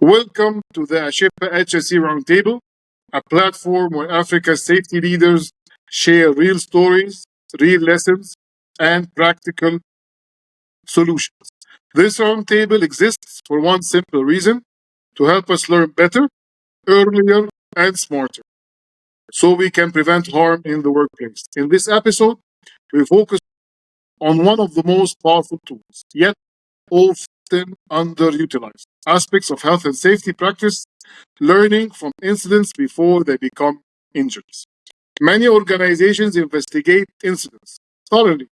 Welcome to the ASHEPA HSE Roundtable, a platform where Africa's safety leaders share real stories, real lessons, and practical solutions. This roundtable exists for one simple reason: to help us learn better, earlier, and smarter, so we can prevent harm in the workplace. In this episode, we focus on one of the most powerful tools, yet often underutilized aspects of health and safety practice: learning from incidents before they become injuries. Many organizations investigate incidents thoroughly,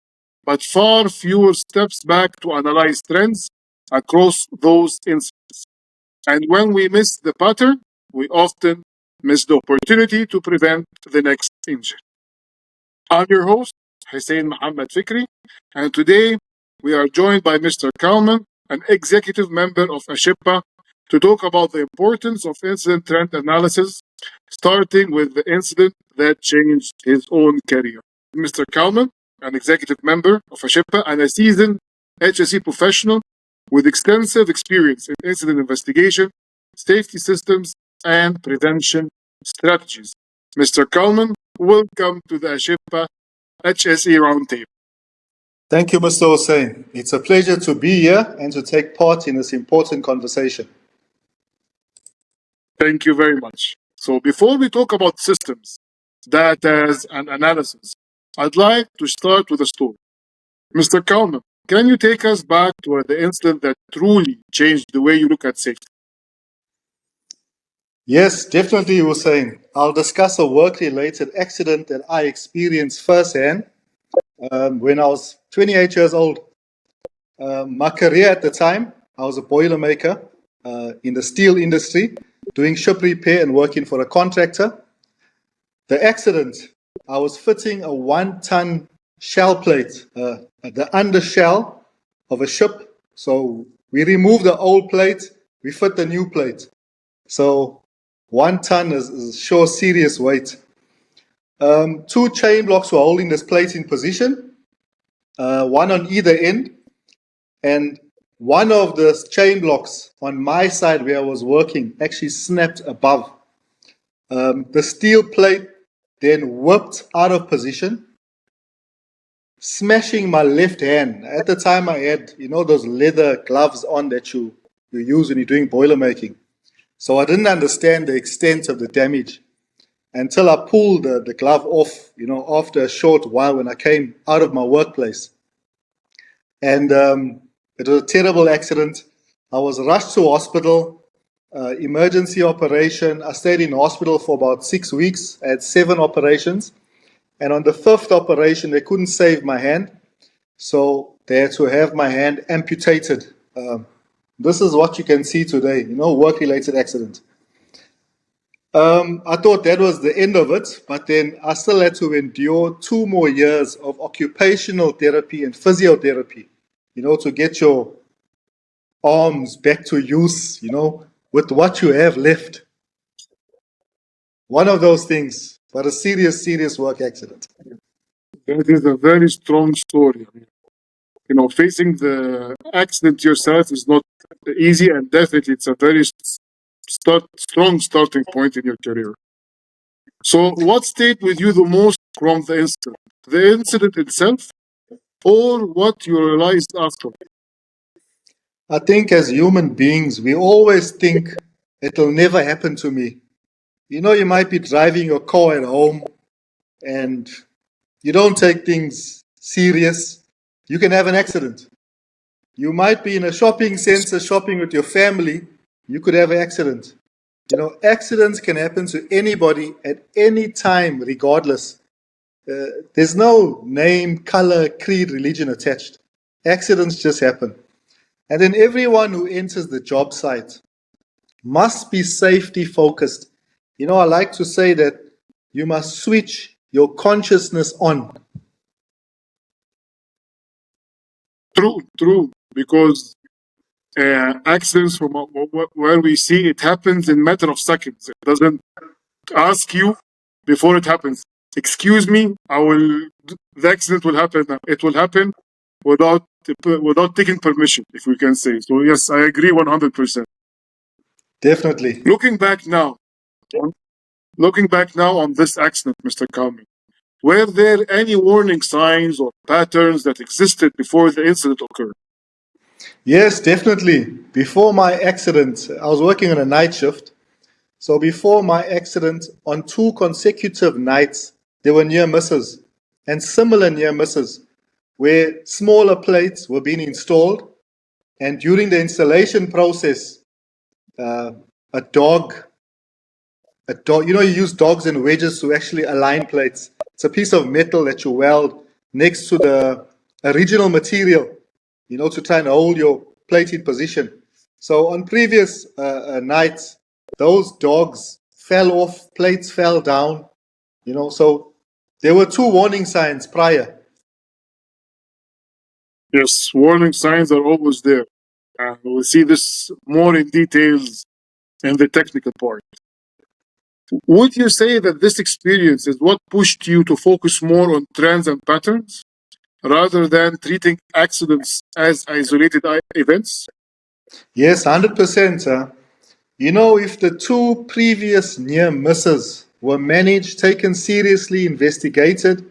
but far fewer steps back to analyze trends across those incidents. And when we miss the pattern, we often miss the opportunity to prevent the next injury. I'm your host, Hussein Mohamed Fikry, and today we are joined by Mr. Calmin, an executive member of ASHEPA, to talk about the importance of incident trend analysis, starting with the incident that changed his own career. Mr. Calmin, an executive member of ASHEPA and a seasoned HSE professional with extensive experience in incident investigation, safety systems, and prevention strategies. Mr. Calmin, welcome to the ASHEPA HSE Roundtable. Thank you, Mr. Hussein. It's a pleasure to be here and to take part in this important conversation. Thank you very much. So before we talk about systems, data, and analysis, I'd like to start with a story. Mr. Calmin, can you take us back to the incident that truly changed the way you look at safety? Yes, definitely, Hussein. I'll discuss a work-related accident that I experienced firsthand when I was 28 years old. My career at the time, I was a boilermaker in the steel industry, doing ship repair and working for a contractor. The accident, I was fitting a 1-ton shell plate, the undershell of a ship. So we removed the old plate, we fit the new plate. So 1 ton is sure serious weight. 2 chain blocks were holding this plate in position, one on either end, and one of the chain blocks on my side where I was working actually snapped above. The steel plate then whipped out of position, smashing my left hand. At the time I had, those leather gloves on that you use when you're doing boilermaking. So I didn't understand the extent of the damage until I pulled the glove off, after a short while when I came out of my workplace. And it was a terrible accident. I was rushed to hospital, emergency operation. I stayed in hospital for about 6 weeks. I had 7 operations. And on the 5th operation, they couldn't save my hand. So they had to have my hand amputated. This is what you can see today, work-related accident. I thought that was the end of it, but then I still had to endure 2 more years of occupational therapy and physiotherapy, to get your arms back to use, with what you have left. One of those things, but a serious, serious work accident. That is a very strong story. Facing the accident yourself is not easy, and definitely it's a very strong starting point in your career. So what stayed with you the most from the incident? The incident itself, or what you realized after? I think as human beings, we always think it'll never happen to me. You might be driving your car at home and you don't take things serious. You can have an accident. You might be in a shopping center shopping with your family. You could have an accident. Accidents can happen to anybody at any time, regardless. There's no name, color, creed, religion attached. Accidents just happen. And then everyone who enters the job site must be safety focused. I like to say that you must switch your consciousness on. True, because accidents from where we see it happens in a matter of seconds. It doesn't ask you before it happens. Excuse me, the accident will happen. It will happen without taking permission, if we can say. So yes, I agree 100%. Definitely. Looking back now on this accident, Mr. Calmin, were there any warning signs or patterns that existed before the incident occurred? Yes, definitely. Before my accident, I was working on a night shift. So before my accident, on 2 consecutive nights, there were near misses and similar near misses where smaller plates were being installed. And during the installation process, uh, a dog, you use dogs and wedges to actually align plates. It's a piece of metal that you weld next to the original material, to try and hold your plate in position. So on previous nights, those dogs fell off, plates fell down, so there were 2 warning signs prior. Yes, warning signs are always there. We'll see this more in details in the technical part. Would you say that this experience is what pushed you to focus more on trends and patterns rather than treating accidents as isolated events? Yes, 100%. If the 2 previous near misses were managed, taken seriously, investigated,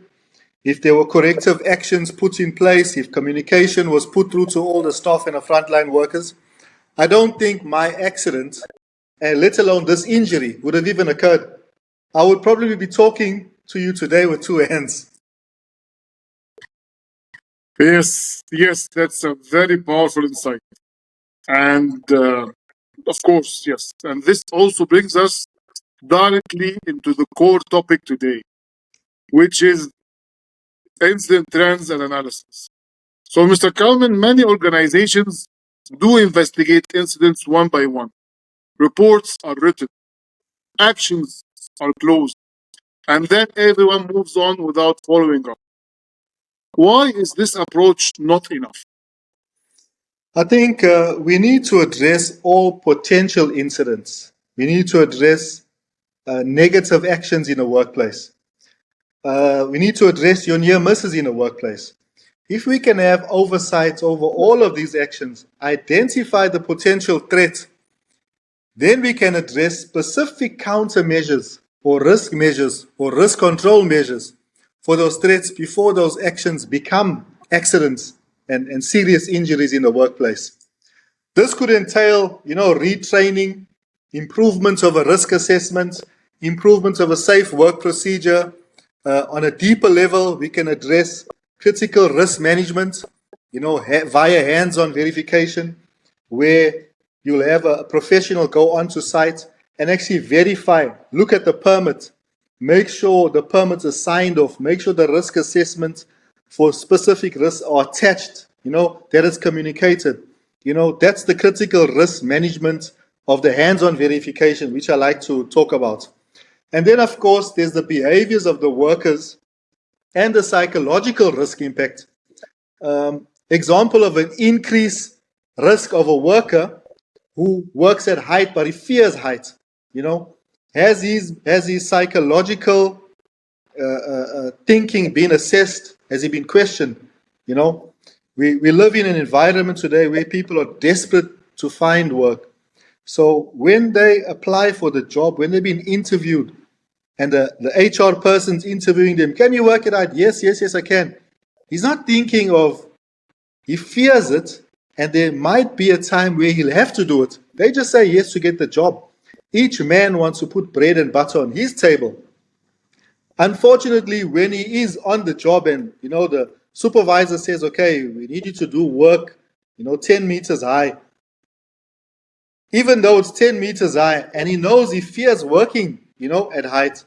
if there were corrective actions put in place, if communication was put through to all the staff and the frontline workers, I don't think my accident, and let alone this injury, would have even occurred. I would probably be talking to you today with 2 hands. Yes, that's a very powerful insight. And of course, yes. And this also brings us directly into the core topic today, which is incident trends and analysis. So, Mr. Kalman, many organizations do investigate incidents one by one. Reports are written, actions are closed, and then everyone moves on without following up. Why is this approach not enough? I think we need to address all potential incidents. We need to address negative actions in a workplace. We need to address your near misses in a workplace. If we can have oversight over all of these actions, identify the potential threat, then we can address specific countermeasures or risk control measures for those threats before those actions become accidents and serious injuries in the workplace. This could entail, retraining, improvements of a risk assessment, improvements of a safe work procedure. On a deeper level, we can address critical risk management, via hands-on verification, where you'll have a professional go onto site and actually verify, look at the permit, make sure the permits are signed off, make sure the risk assessment for specific risks are attached, that is communicated. That's the critical risk management of the hands-on verification, which I like to talk about. And then, of course, there's the behaviors of the workers and the psychological risk impact. Example of an increased risk of a worker who works at height but he fears height, has his psychological thinking been assessed? Has he been questioned? We live in an environment today where people are desperate to find work. So when they apply for the job, when they've been interviewed, and the HR person's interviewing them, can you work at height? Yes, I can. He's not thinking of, he fears it, and there might be a time where he'll have to do it. They just say yes to get the job. Each man wants to put bread and butter on his table. Unfortunately, when he is on the job and, the supervisor says, okay, we need you to do work, 10 meters high. Even though it's 10 meters high and he knows he fears working, at height,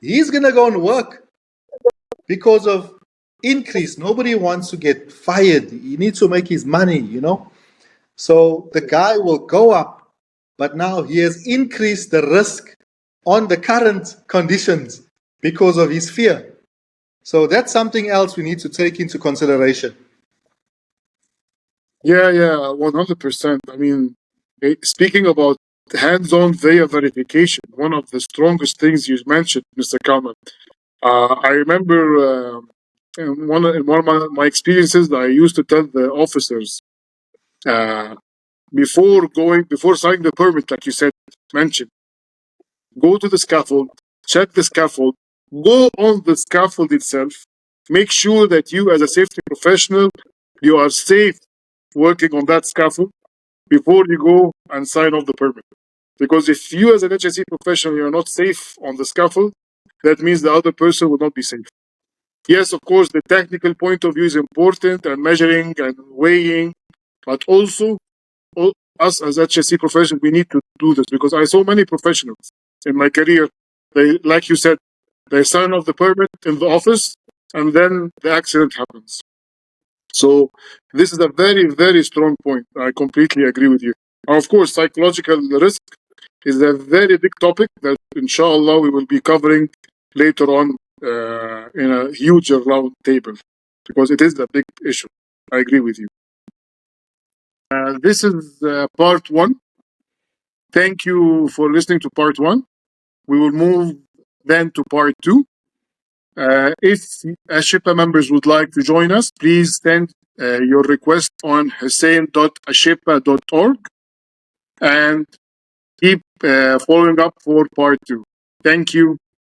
he's going to go and work because of increase. Nobody wants to get fired. He needs to make his money, So the guy will go up, but now he has increased the risk on the current conditions because of his fear. So that's something else we need to take into consideration. Yeah, 100%. I mean, speaking about hands-on verification, one of the strongest things you mentioned, Mr. Kalman. I remember in one of my experiences, I used to tell the officers before signing the permit, like you said, mentioned. Go to the scaffold, check the scaffold, go on the scaffold itself, make sure that you as a safety professional, you are safe working on that scaffold before you go and sign off the permit. Because if you as an HSE professional, you are not safe on the scaffold, that means the other person will not be safe. Yes, of course, the technical point of view is important and measuring and weighing, but also us as HSE professionals, we need to do this because I saw many professionals in my career. They, like you said, they sign off the permit in the office and then the accident happens. So this is a very, very strong point. I completely agree with you. And of course, psychological risk is a very big topic that inshallah we will be covering later on in a huge round table because it is a big issue. I agree with you. This is part one. Thank you for listening to part one. We will move then to part two. If ASHEPA members would like to join us, please send your request on hussein.ashepa.org and keep following up for part two. Thank you.